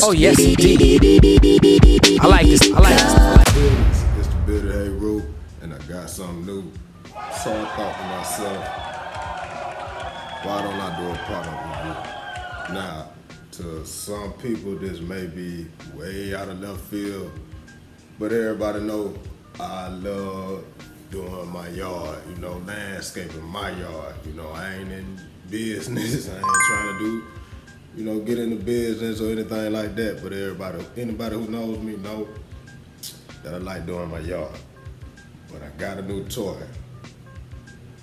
Oh yes, indeed. I like this. I like this. It's the bitter Heru, and I got something new. So I thought to myself, why don't I do a product review? Now, to some people, this may be way out of left field, but everybody know I love doing my yard, you know, landscaping my yard. You know, I ain't in business. I ain't trying to do, you know, get into business or anything like that. But anybody who knows me know that I like doing my yard. But I got a new toy.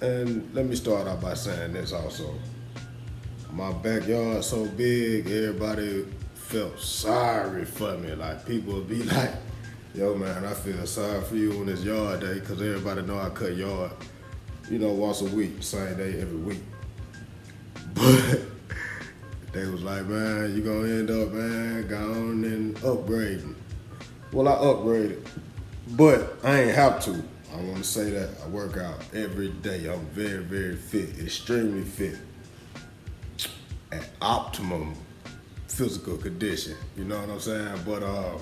And let me start out by saying this also. My backyard so big, everybody felt sorry for me. Like, people would be like, yo man, I feel sorry for you on this yard day, because everybody know I cut yard, you know, once a week, same day every week. But they was like, man, you gonna end up, man, going and upgrading. Well, I upgraded, but I ain't have to. I wanna say that I work out every day. I'm very, very fit, extremely fit, at optimum physical condition. You know what I'm saying? But I'm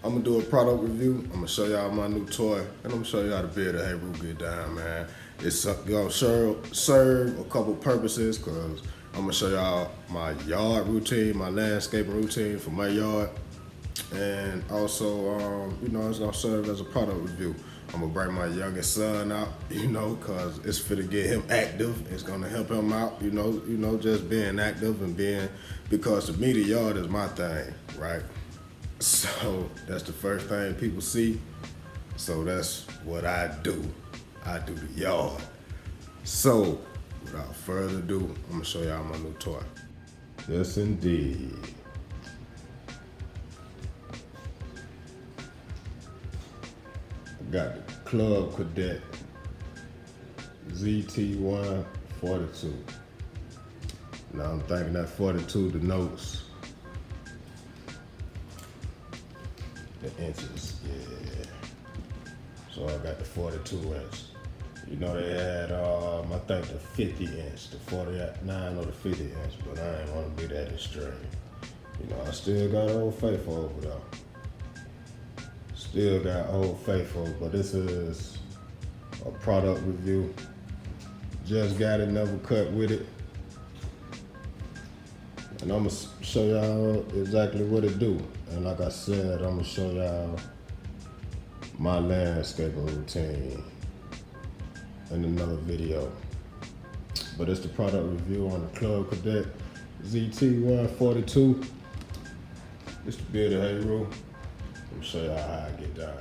gonna do a product review. I'm gonna show y'all my new toy, and I'm gonna show y'all the beard of Heru get down, man. It's gonna serve a couple purposes, cause I'm gonna show y'all my yard routine, my landscaping routine for my yard, and also, you know, it's gonna serve as a product review. I'm gonna bring my youngest son out, you know, cause it's finna get him active. It's gonna help him out, you know, just being active and because to me the yard is my thing, right? So that's the first thing people see. So that's what I do. I do the yard. So without further ado, I'm gonna show y'all my new toy. Yes, indeed. I got the Cub Cadet ZT1 42. Now I'm thinking that 42 denotes the inches, yeah. So I got the 42 inch. You know, they had, I think the 50 inch, the 49 or the 50 inch, but I ain't wanna be that extreme. You know, I still got Old Faithful over there. Still got Old Faithful, but this is a product review. Just got it, never cut with it. And I'm gonna show y'all exactly what it do. And like I said, I'm gonna show y'all my landscaping routine in another video. But it's the product review on the Cub Cadet ZT142. It's the beard of Heru. I'm gonna show y'all how I get down.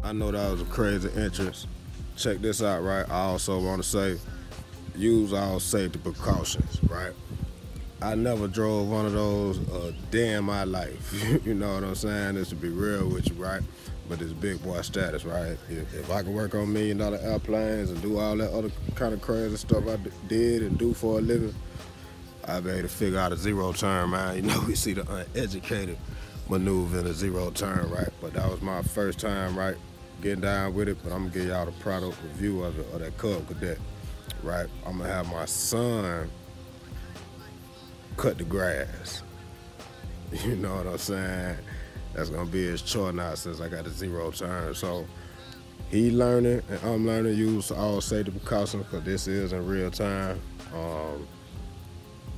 I know that was a crazy entrance. Check this out, right? I also want to say, use all safety precautions, right? I never drove one of those a day in my life. You know what I'm saying? This to be real with you, right? But it's big boy status, right? If I can work on $1 million airplanes and do all that other kind of crazy stuff I did and do for a living, I'd be able to figure out a zero turn, man. You know, we see the uneducated maneuver in a zero turn, right? But that was my first time, right, getting down with it. But I'm gonna give y'all the product review of that Cub Cadet, right? I'm gonna have my son cut the grass. You know what I'm saying? That's gonna be his chore now since I got a 0 turn. So he learning and I'm learning to use all safety precautions because this is in real time.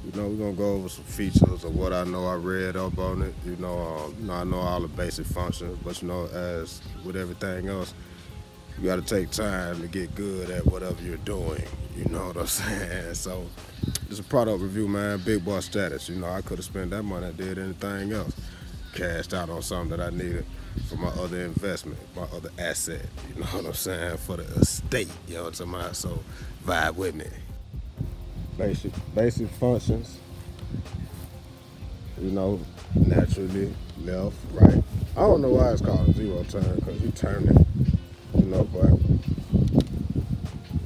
You know, we're gonna go over some features of what I know I read up on it. You know, I know all the basic functions, but you know, as with everything else, you gotta take time to get good at whatever you're doing. You know what I'm saying? So it's a product review, man. Big boy status. You know, I could have spent that money, did anything else. Cashed out on something that I needed for my other investment, my other asset. You know what I'm saying? For the estate. You know what I'm talking about? So vibe with me. Basic functions. You know, naturally left, right. I don't know why it's called a 0 turn, because you turn it. You know, but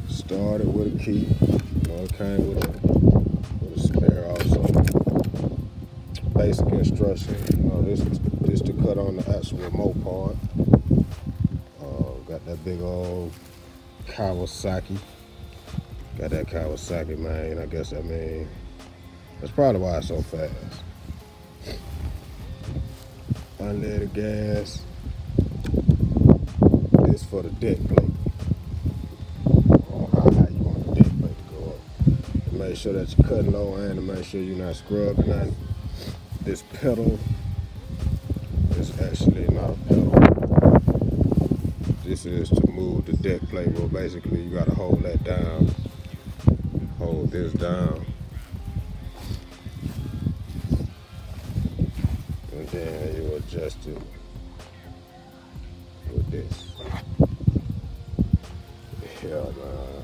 started with a key. You know, it came with a spare also. Basic instruction. You know, this to cut on the actual remote part. Got that big old Kawasaki. Got that Kawasaki, man. I guess that's probably why it's so fast. Unleaded gas. This for the deck plate. How you want the deck plate to go up. To make sure that you're cutting low and to make sure you're not scrubbing nothing. This pedal is actually not a pedal. This is to move the deck plate. Well, basically, you gotta hold that down. Hold this down. And then you adjust it with this. Yeah, man.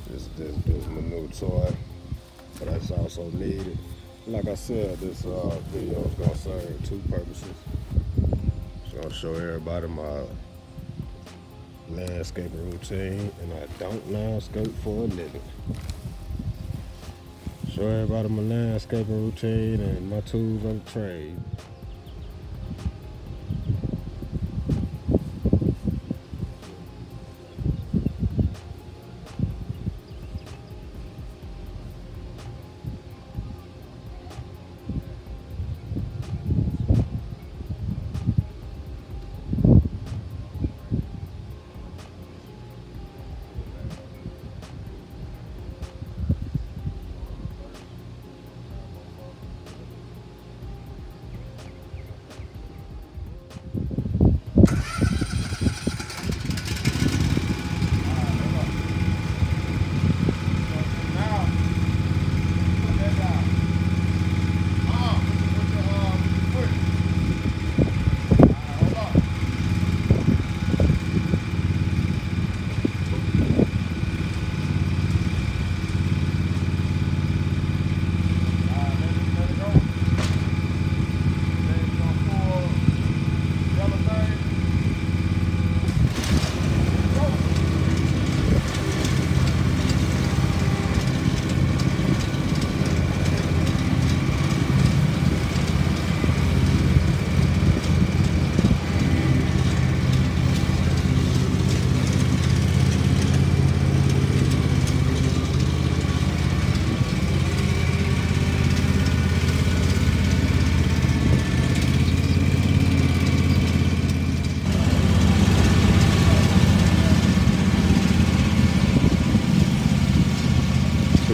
This is my new toy, but that's also needed. Like I said, this video is gonna serve 2 purposes. It's gonna show everybody my landscaping routine, and I don't landscape for a living. Show everybody my landscaping routine and my tools of the trade.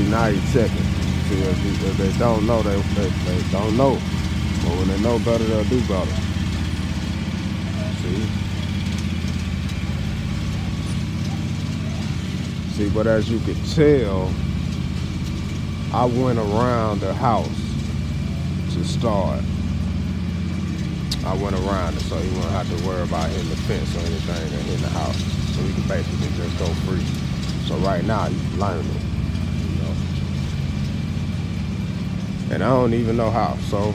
Now you checking. See, if they don't know, they don't know. But when they know better, they'll do better. See, but as you can tell, I went around the house to start. I went around it so you won't have to worry about hitting the fence or anything that hit the house. So you can basically just go free. So right now, you can learn it. And I don't even know how, so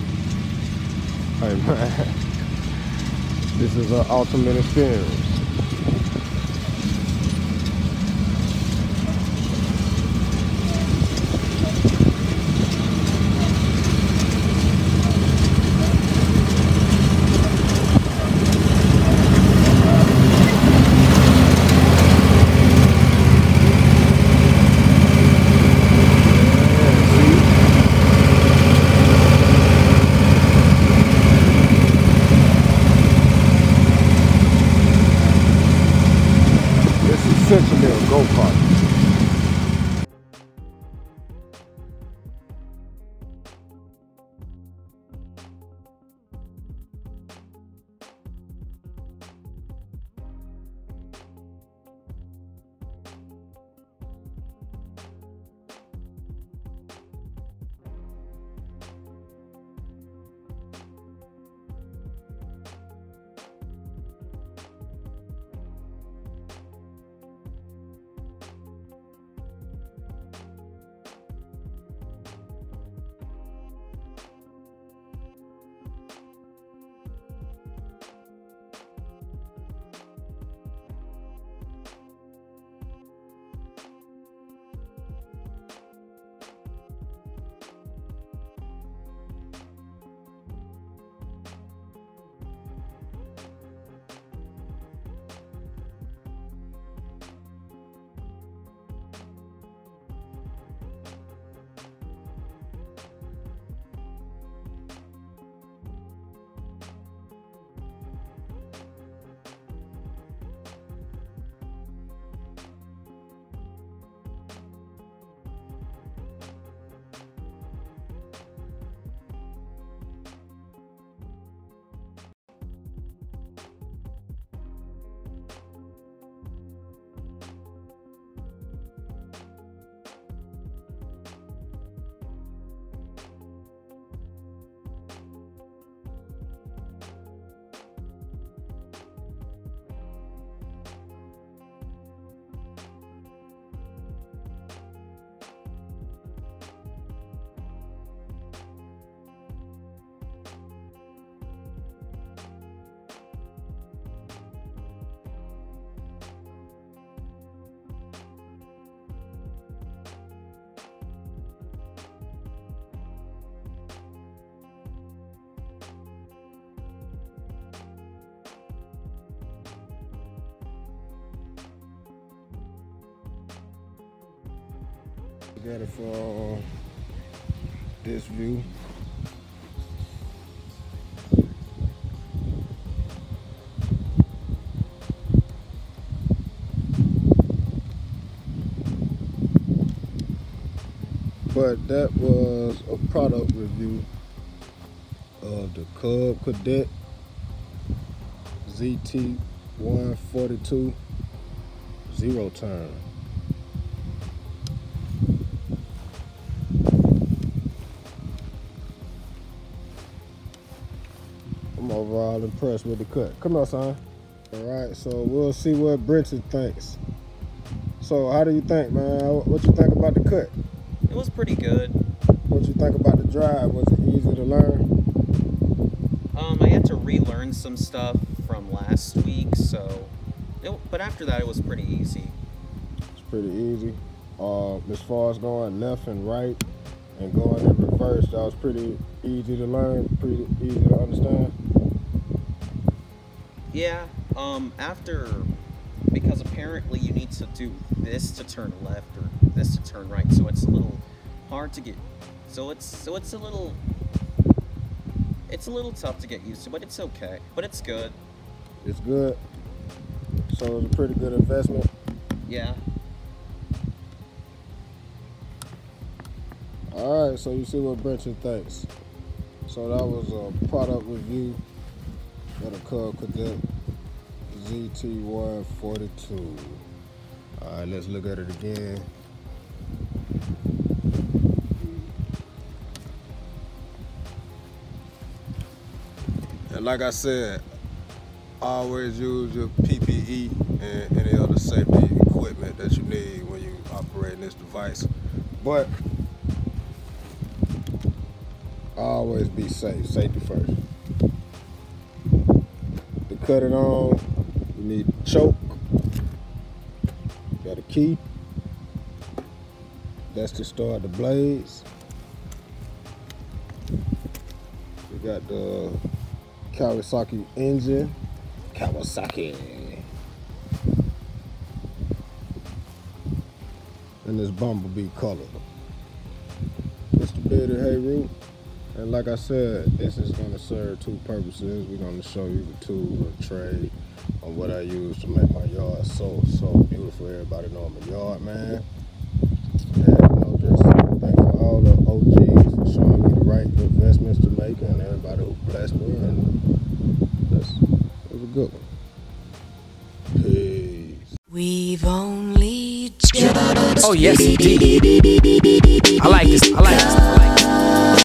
hey man, this is an ultimate experience. Got it from this view. But that was a product review of the Cub Cadet ZT1 42 zero turn. I'm overall impressed with the cut. Come on, son. All right, so we'll see what Brenton thinks. So how do you think, man? What you think about the cut? It was pretty good. What you think about the drive? Was it easy to learn? I had to relearn some stuff from last week, but after that it was pretty easy. It's pretty easy. As far as going left and right and going in reverse, that was pretty easy to learn, pretty easy to understand. Yeah, because apparently you need to do this to turn left or this to turn right, so it's a little hard to get. So it's a little tough to get used to, but it's okay. But it's good. It's good. So it's a pretty good investment. Yeah. All right, so you see what Brenton thinks. So that was a product review of the Cub Cadet ZT1 42. All right, let's look at it again. And like I said, always use your PPE and any other safety equipment that you need when you operate this device. But always be safe, safety first. To cut it on, you need a choke, got a key, that's to start the blades. We got the Kawasaki engine, Kawasaki. And this bumblebee color. It's the bearded Heru. And like I said, this is going to serve two purposes. We're going to show you the tool and trade on what I use to make my yard so beautiful. Everybody know I'm a yard man. And just thank for all the OGs for showing me the right investments to make, and everybody who blessed me. And it was a good one. Peace. We've only just. Oh yes, indeed.